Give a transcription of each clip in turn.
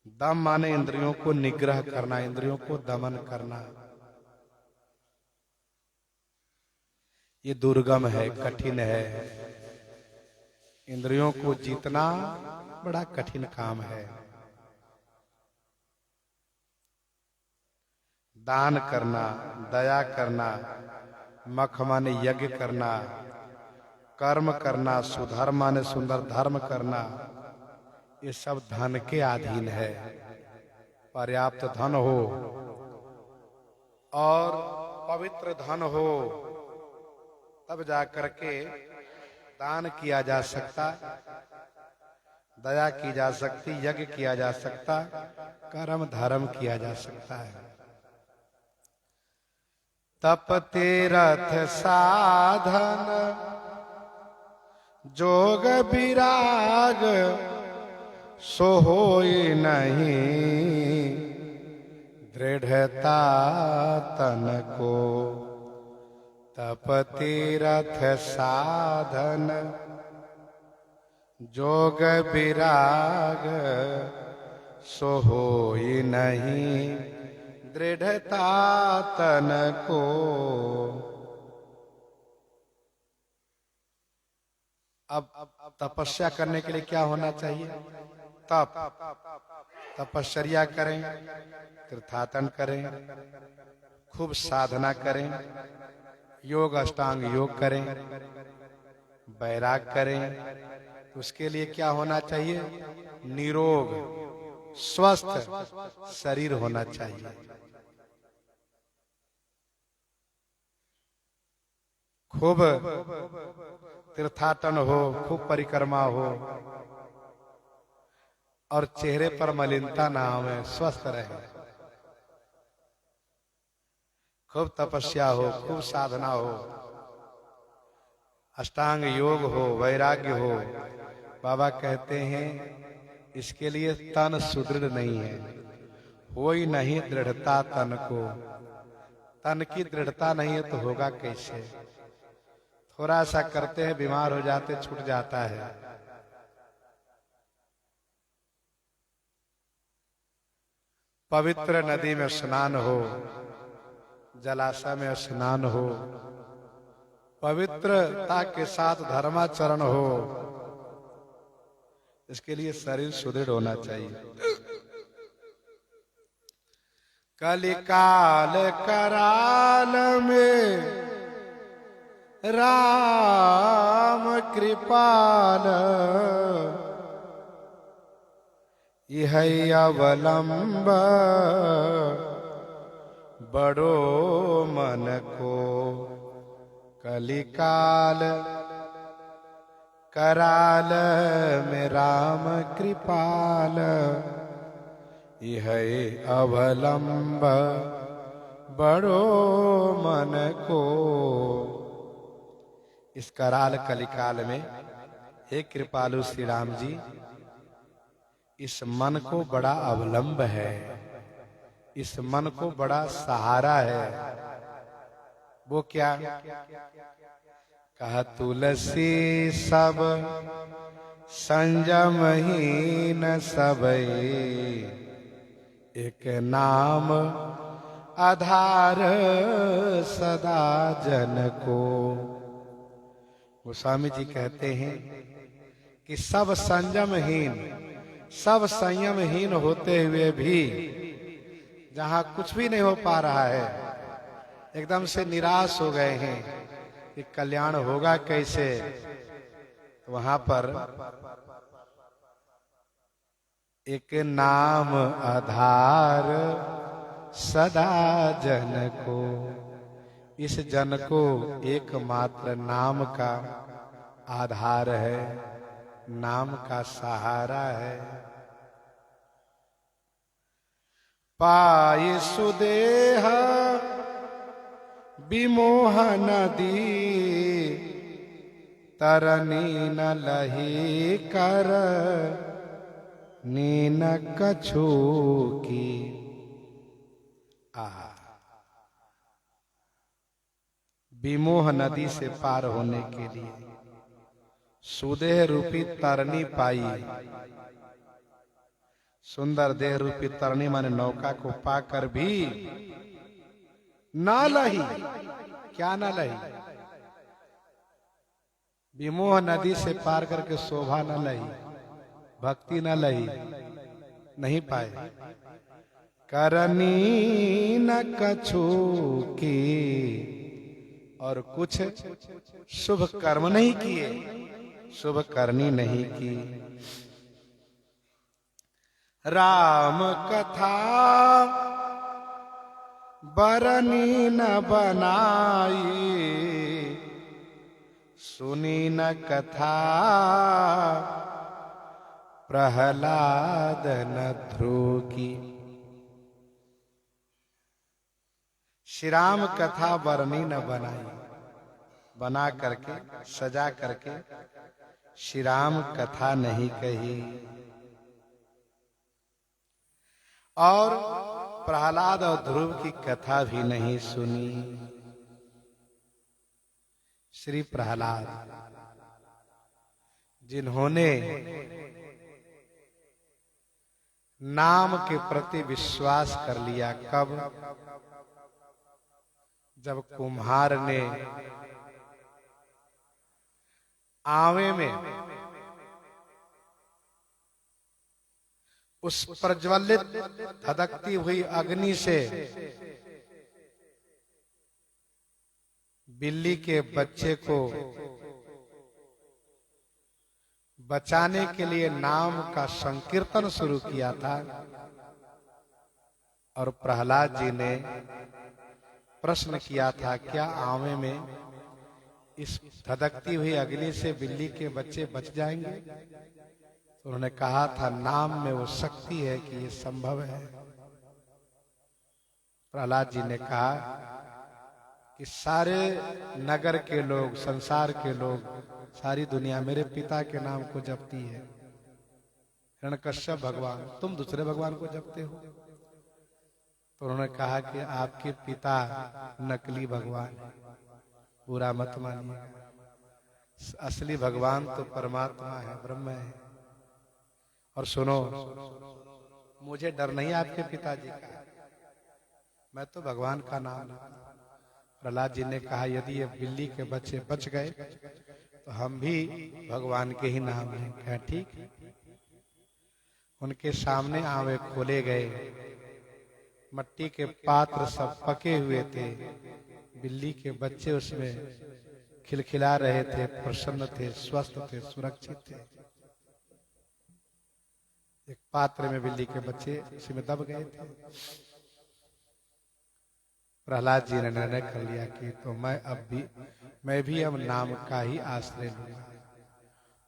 दम माने इंद्रियों को निग्रह करना, इंद्रियों को दमन करना। ये दुर्गम है, कठिन है। इंद्रियों को जीतना बड़ा कठिन काम है। दान करना, दया करना, मख माने यज्ञ करना, कर्म करना, सुधर्म माने सुंदर धर्म करना, ये सब धन के अधीन है। पर्याप्त धन हो और पवित्र धन हो तब जाकर के दान किया जा सकता, दया की जा सकती, यज्ञ किया जा सकता, कर्म धर्म किया जा सकता है। तप तीरथ साधन जोग विराग सो होई नहीं दृढ़ता तन को। तप तीरथ साधन जोग विराग सो होई नहीं दृढ़ता तन को। अब तपस्या करने के लिए क्या होना चाहिए? तप। तपश्चर्या करें, तीर्थाटन करें, खूब साधना करें, योग अष्टांग योग करें, वैराग करें। तो उसके लिए क्या होना चाहिए? निरोग स्वस्थ शरीर होना चाहिए। खूब तीर्थाटन हो, खूब परिक्रमा हो और चेहरे पर मलिनता ना आवे, स्वस्थ रहे। खूब तपस्या हो, खूब साधना हो, अष्टांग योग हो, वैराग्य हो। बाबा कहते हैं इसके लिए तन सुदृढ़ नहीं है, होई नहीं दृढ़ता तन को। तन की दृढ़ता नहीं है तो होगा कैसे? थोड़ा सा करते हैं, बीमार हो जाते, छूट जाता है। पवित्र नदी में स्नान हो, जलाशय में स्नान हो, पवित्रता के साथ धर्माचरण हो, इसके लिए शरीर सुदृढ़ होना चाहिए। कलिकाल कराल में राम कृपाल यह अवलंब बड़ो मन को। कलिकाल कराल में राम कृपाल यह अवलंब बड़ो मन को। इस कराल कलिकाल में हे कृपालु श्री राम जी, इस मन को बड़ा अवलंब है, इस मन को बड़ा सहारा है। वो क्या? कहा तुलसी सब संयमहीन सबई एक नाम आधार सदा जन को। गोस्वामी जी कहते हैं कि सब संयमहीन, सब संयमहीन होते हुए भी जहां कुछ भी नहीं हो पा रहा है, एकदम से निराश हो गए हैं कि कल्याण होगा कैसे, तो वहां पर एक नाम आधार सदा जन को। इस जन को एकमात्र नाम का आधार है, नाम का सहारा है। पाई सुदेह विमोह नदी तरनी न लही कर नीन कछु की। विमोह नदी से पार होने के लिए सुदेह रूपी तरनी पाई, सुंदर देह रूपी तरणी माने नौका को पाकर भी ना लही। क्या ना लही? विमोह नदी से पार करके शोभा न लही, भक्ति न लही, नहीं पाए। करनी न कछु की, और कुछ शुभ कर्म नहीं किए, शुभ करनी नहीं की। राम कथा बरनी न बनाई, सुनी न कथा प्रहलाद न ध्रुव की। श्री राम कथा बरनी न बनाई, बना करके सजा करके श्री राम कथा नहीं कही, और प्रहलाद और ध्रुव की कथा भी नहीं सुनी। श्री प्रहलाद जिन्होंने नाम के प्रति विश्वास कर लिया, कब? जब कुम्हार ने आवे में उस प्रज्वलित धधकती हुई अग्नि से बिल्ली के बच्चे को बचाने के लिए नाम का संकीर्तन शुरू किया था, और प्रहलाद जी ने प्रश्न किया था, क्या आवे में इस धधकती हुई अग्नि से बिल्ली के बच्चे बच जाएंगे? तो उन्होंने कहा था, नाम में वो शक्ति है कि ये संभव है। प्रहलाद जी ने कहा कि सारे नगर के लोग, संसार के लोग, सारी दुनिया मेरे पिता के नाम को जपती है। हिरण्यकश्यप भगवान, तुम दूसरे भगवान को जपते हो। तो उन्होंने कहा कि आपके पिता नकली भगवान है, बुरा मत मानिए, असली भगवान तो परमात्मा है, ब्रह्म है। और सुनो, मुझे डर नहीं आपके पिताजी का, मैं तो भगवान का नाम लेता हूं। प्रहलाद जी ने कहा, यदि ये बिल्ली के बच्चे बच गए तो हम भी भगवान के ही नाम लेंगे। ठीक। उनके सामने आवे खोले गए, मट्टी के पात्र सब पके हुए थे, बिल्ली के बच्चे उसमें खिलखिला रहे थे, प्रसन्न थे, स्वस्थ थे, सुरक्षित थे। एक पात्र में बिल्ली के बच्चे उसी में दब गए थे। प्रहलाद जी ने निर्णय कर लिया कि तो मैं भी अब नाम का ही आश्रय लूंगा,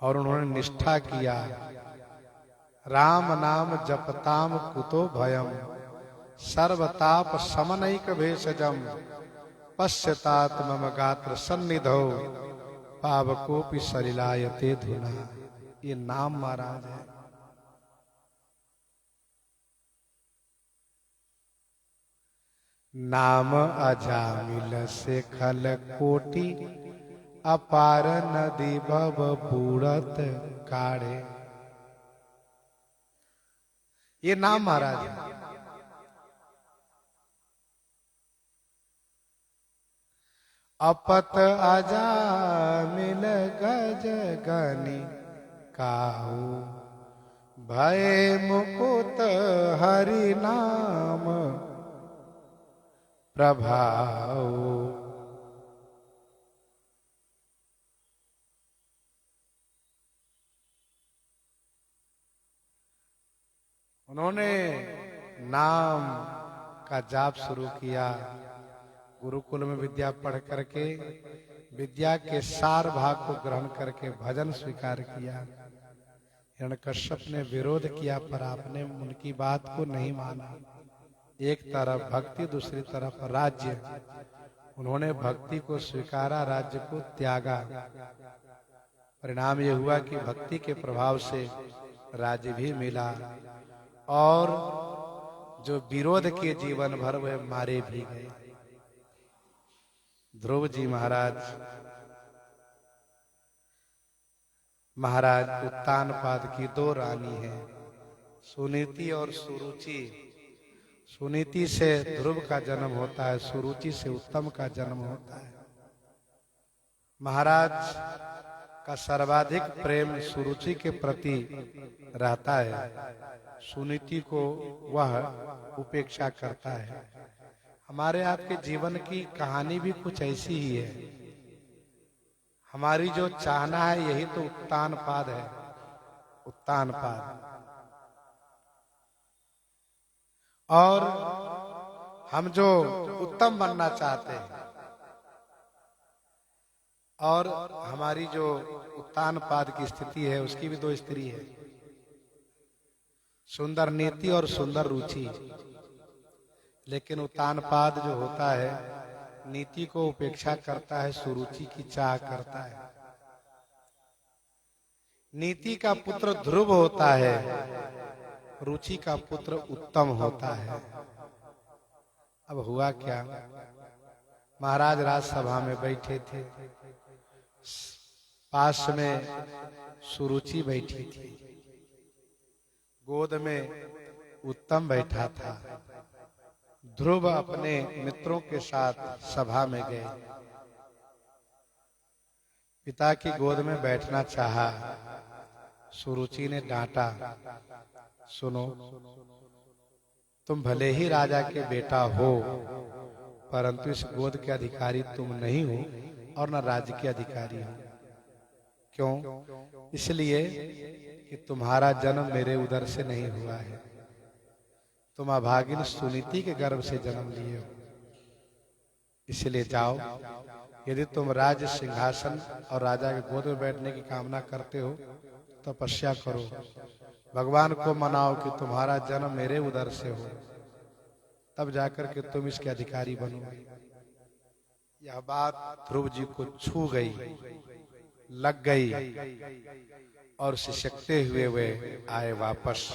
और उन्होंने निष्ठा किया, राम नाम जपताम कुतो भयम, सर्वताप समनैक भेषजम, पश्यतात मम गात्र सन्निधौ, पावकोपि सलिलायते धुना। ये नाम महाराज है। नाम अजामिल से खल कोटि, अपार नदी भव बूढ़त काढ़े। ये नाम महाराज है। अपत अजामिल गज गनि काहू, भय मुकुत हरि नाम प्रभाव। उन्होंने नाम का जाप शुरू किया। गुरुकुल में विद्या पढ़ करके विद्या के सार भाग को ग्रहण करके भजन स्वीकार किया। हिरण्यकश्यप ने विरोध किया, पर आपने उनकी बात को नहीं माना। एक तरफ भक्ति, दूसरी तरफ राज्य। उन्होंने भक्ति को स्वीकारा, राज्य को त्यागा। परिणाम यह हुआ कि भक्ति के प्रभाव से राज्य भी मिला, और जो विरोध के जीवन भर वह मारे भी गए। ध्रुव जी महाराज उत्तानपाद की 2 रानी हैं, सुनीति और सुरुचि। सुनीति से ध्रुव का जन्म होता है, सुरुचि से उत्तम का जन्म होता है। महाराज का सर्वाधिक प्रेम सुरुचि के प्रति रहता है, सुनीति को वह उपेक्षा करता है। हमारे आपके जीवन की कहानी भी कुछ ऐसी ही है। हमारी जो चाहना है यही तो उत्तान पाद है, उत्तान पाद। और हम जो उत्तम बनना चाहते हैं, और हमारी जो उत्तान पाद की स्थिति है उसकी भी दो स्त्री है, सुंदर नीति और सुंदर रुचि। लेकिन उत्तान पाद जो होता है नीति को उपेक्षा करता है, सुरुचि की चाह करता है। नीति का पुत्र ध्रुव होता है, रुचि का पुत्र उत्तम होता है। अब हुआ क्या, महाराज राजसभा में बैठे थे, पास में सुरुचि बैठी थी, गोद में उत्तम बैठा था। ध्रुव अपने मित्रों के साथ सभा में गए, पिता की गोद में बैठना चाहा। सुरुचि ने डांटा, सुनो, तुम भले ही राजा के बेटा हो, परंतु इस गोद के अधिकारी तुम नहीं हो और न राज्य के अधिकारी हो। क्यों? इसलिए कि तुम्हारा जन्म मेरे उदर से नहीं हुआ है, तुम अभागिन सुनीति के गर्भ से जन्म लिए हो। इसलिए जाओ, यदि तुम राज सिंहासन और राजा के गोद में बैठने की कामना करते हो तो तपस्या करो, भगवान को मनाओ कि तुम्हारा जन्म मेरे उदर से हो, तब जाकर के तुम इसके अधिकारी बनोगे। यह बात ध्रुव जी को छू गई, लग गई, और सिसकते हुए वे आए वापस।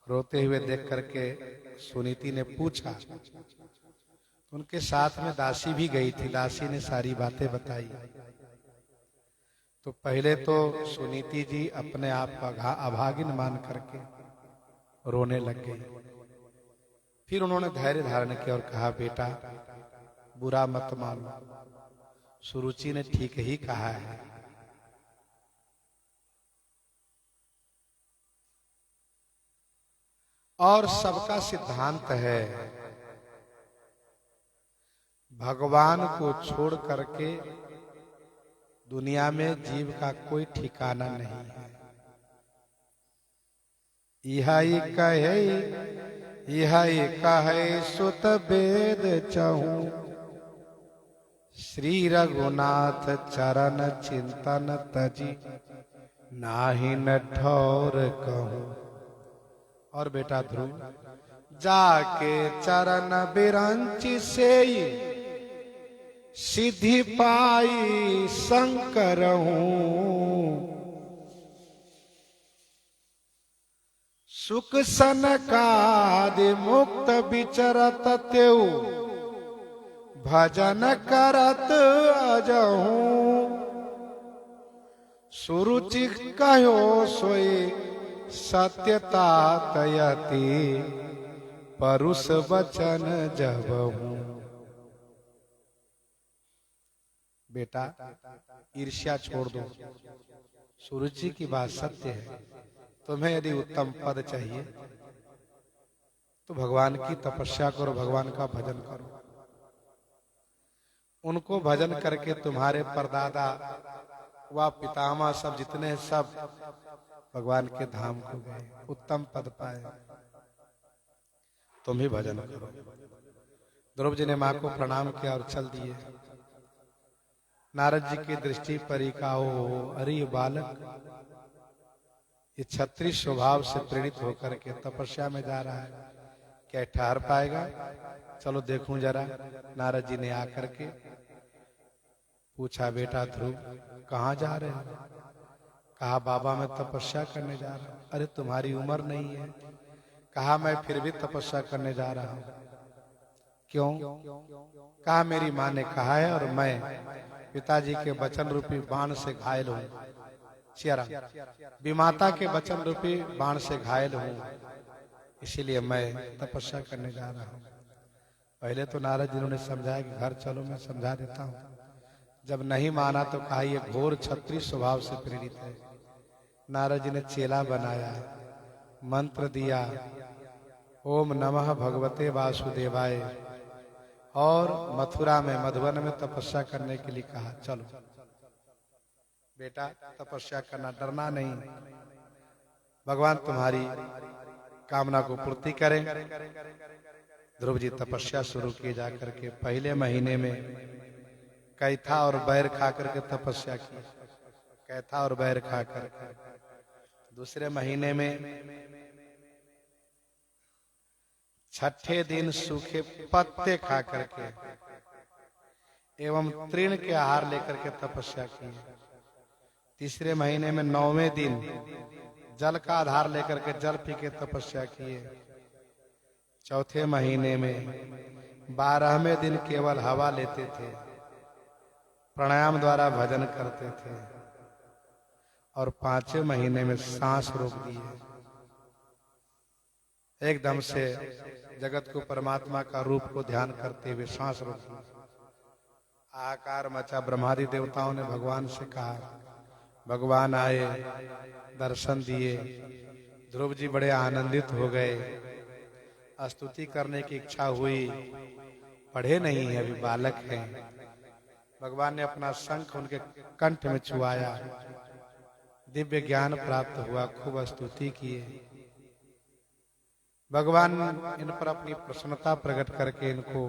रोते हुए देख करके सुनीति ने पूछा, उनके साथ में दासी भी गई थी, दासी ने सारी बातें बताई। तो पहले तो सुनीति जी अपने आप का अभागिन मान करके रोने लग गई। फिर उन्होंने धैर्य धारण किया और कहा, बेटा बुरा मत मानो, सुरुचि ने ठीक ही कहा है। और सबका सिद्धांत है, भगवान को छोड़ करके दुनिया में जीव का कोई ठिकाना नहीं है। यह कहे सुत वेद चहूं, श्री रघुनाथ चरण चिंतन तजी, नाहि न ठौर कहूं। और बेटा ध्रुव, जाके चरण बिरंचि सेई, सिद्धि पाई शंकर हूं। सुख सनकादि मुक्त विचरत तेऊ, भजन करत अजहूं। सुरुचि कहो सोई सत्यता तयति, परुष वचन जब हूं। बेटा ईर्ष्या छोड़ दो, सुरुचि की बात सत्य है। तुम्हें यदि उत्तम पद चाहिए तो भगवान की तपस्या करो, भगवान का भजन करो। उनको भजन करके तुम्हारे परदादा व पितामह सब जितने हैं सब भगवान के धाम को गए, उत्तम पद पाए। तुम ही भजन करो। ध्रुव जी ने मां को प्रणाम किया और चल दिए। नारद जी की दृष्टि परी का हो, अरे बालक ये क्षत्रिय स्वभाव से प्रेरित होकर के तपस्या में जा रहा है, क्या ठहर पाएगा? चलो देखूं जरा। नारद जी ने आकर के पूछा, बेटा ध्रुव कहाँ जा रहे हो? कहा, बाबा मैं तपस्या करने जा रहा हूँ। अरे तुम्हारी उम्र नहीं है। कहा, मैं फिर भी तपस्या करने जा रहा हूँ। क्यों? कहा, मेरी माँ ने कहा है और मैं पिताजी के वचन रूपी बाण से घायल हूं, चेहरा, विमाता के वचन रूपी बाण से घायल हूं, इसीलिए मैं तपस्या करने जा रहा हूं। पहले तो नारद जी ने समझाया कि घर चलो, मैं समझा देता हूं। जब नहीं माना तो कहा ये घोर क्षत्रिय स्वभाव से प्रेरित है। नारद जी ने चेला बनाया, मंत्र दिया, ओम नमः भगवते वासुदेवाय, और मथुरा में मधुवन में तपस्या करने के लिए कहा। चलो बेटा तपस्या करना, डरना नहीं, भगवान तुम्हारी कामना को पूर्ति करें। ध्रुव जी तपस्या शुरू किए जाकर के पहले महीने में कैथा और बैर खा करके तपस्या की, कैथा और बैर खा करके। दूसरे महीने में छठे दिन सूखे पत्ते खा करके एवं तृण के आहार लेकर के तपस्या की। तीसरे महीने में 9वें दिन जल का आधार लेकर के जल पी के तपस्या किए। चौथे महीने में 12वें दिन केवल हवा लेते थे, प्राणायाम द्वारा भजन करते थे, और 5वें महीने में सांस रोक दिए। एकदम से जगत को परमात्मा का रूप को ध्यान करते हुए सांस रोक दिए। आकार मचा। ब्रह्मादि देवताओं ने भगवान से कहा, भगवान आए, दर्शन दिए। ध्रुव जी बड़े आनंदित हो गए, स्तुति करने की इच्छा हुई, पढ़े नहीं है, अभी बालक हैं। भगवान ने अपना शंख उनके कंठ में छुआया, दिव्य ज्ञान प्राप्त हुआ, खूब स्तुति किए। भगवान इन पर अपनी प्रसन्नता प्रकट करके इनको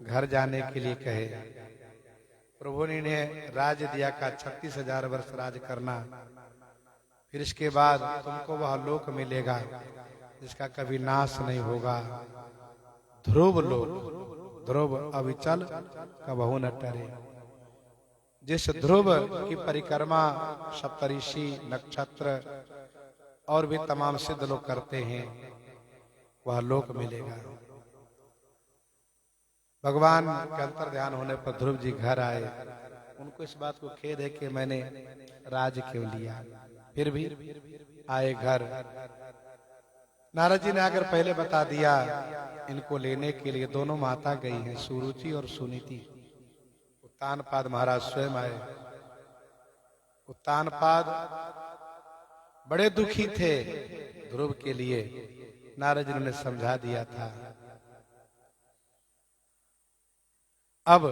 घर जाने के लिए कहे। प्रभु ने इन्हें राज्य दिया का 36,000 वर्ष राज करना, फिर इसके बाद तुमको वह लोक मिलेगा जिसका कभी नाश नहीं होगा, ध्रुव लोक। ध्रुव अविचल कबहू न टरे। जिस ध्रुव की परिक्रमा सप्तऋषि, नक्षत्र और भी तमाम सिद्ध लोग करते हैं, वह लोक मिलेगा। भगवान के अंतर ध्यान होने पर ध्रुव जी घर आए। उनको इस बात को खेद है कि मैंने राज क्यों लिया, फिर भी आए घर। नारद जी ने आकर पहले बता दिया, इनको लेने के लिए दोनों माता गई हैं, सुरुचि और सुनीति। उत्तानपाद महाराज स्वयं आए। उत्तानपाद बड़े दुखी थे ध्रुव के लिए, नारद जी ने समझा दिया था। अब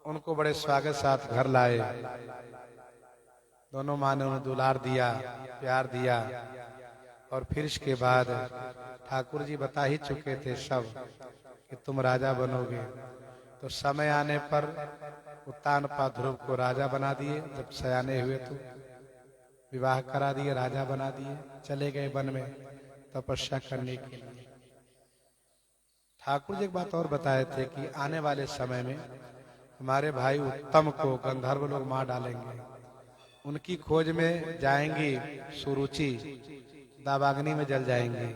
उनको बड़े स्वागत साथ घर लाए। दोनों माँ ने उन्हें दुलार दिया, प्यार दिया, और फिर इसके बाद ठाकुर जी बता ही चुके थे सब कि तुम राजा बनोगे। तो समय आने पर उत्तानपाद ध्रुव को राजा बना दिए। जब सयाने हुए तो विवाह करा दिए, राजा बना दिए। चले गए वन में तपस्या करने के लिए। ठाकुर जी एक बात और बताए थे कि आने वाले समय में हमारे भाई उत्तम को गंधर्व लोग मार डालेंगे। उनकी खोज में जाएंगी सुरुचि, दावाग्नि में जल जाएंगे।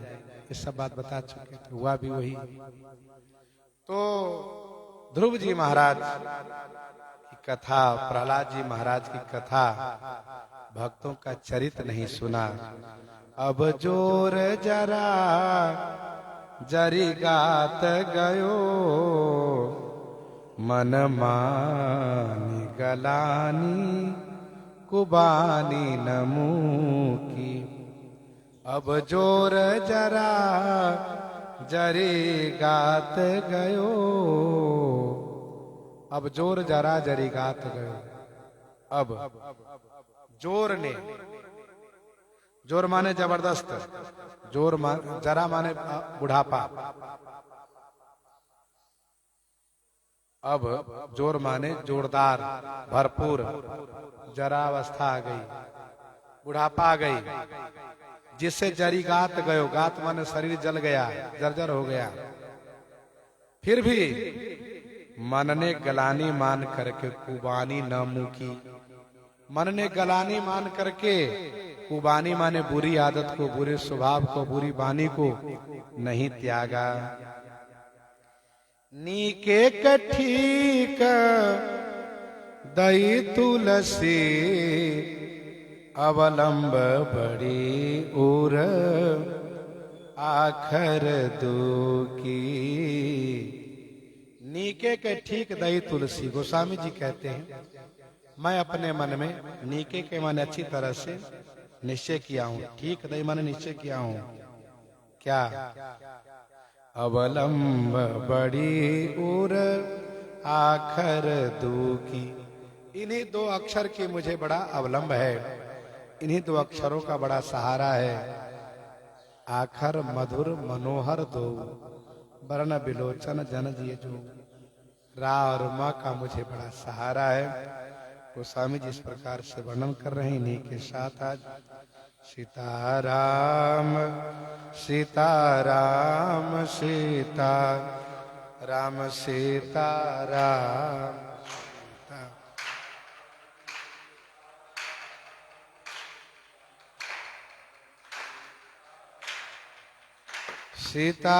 ये सब बात बता चुके थे, हुआ भी वही। तो ध्रुव जी महाराज की कथा, प्रहलाद जी महाराज की कथा, भक्तों का चरित्र नहीं सुना। अब जोर जरा जरी गात गयो, मन मानी गलानी कुबानी नमू की। अब जोर जरा जरी गात गयो, अब जोर जरा जरी गात गयो। अब जोर ने, जोर माने जबरदस्त, जोर जरा माने बुढ़ापा, अब जोर माने जोरदार, भरपूर। जरा अवस्था आ गई, बुढ़ापा आ गई, जिससे जरी गात गयो। गात माने शरीर जल गया, जर्जर हो गया। फिर भी मन ने गलानी मान करके कुबानी न मुकी। मन ने गलानी मान करके, कुबानी माने बुरी आदत को, बुरे स्वभाव को, बुरी वाणी को नहीं त्यागा। नीके कठीक दई तुलसी अवलंब बड़ी उर आखर दुखी। नीके के ठीक दई तुलसी। गोस्वामी जी कहते हैं मैं अपने मन में नीके के मन अच्छी तरह से निश्चय किया हूं। ठीक दई मन निश्चय किया हूं क्या? अवलंब बड़ी उर आखर दुखी। इन्हीं दो अक्षर की मुझे बड़ा अवलंब है, इन्हीं दो अक्षरों का बड़ा सहारा है। आखर मधुर मनोहर दो, वर्ण बिलोचन जन जिए जो। रा और माँ का मुझे बड़ा सहारा है। गोस्वामी जी इस प्रकार से वर्णन कर रहे हैं। इन्हीं के साथ आज सीताराम सीताराम सीता राम सीताराम सीता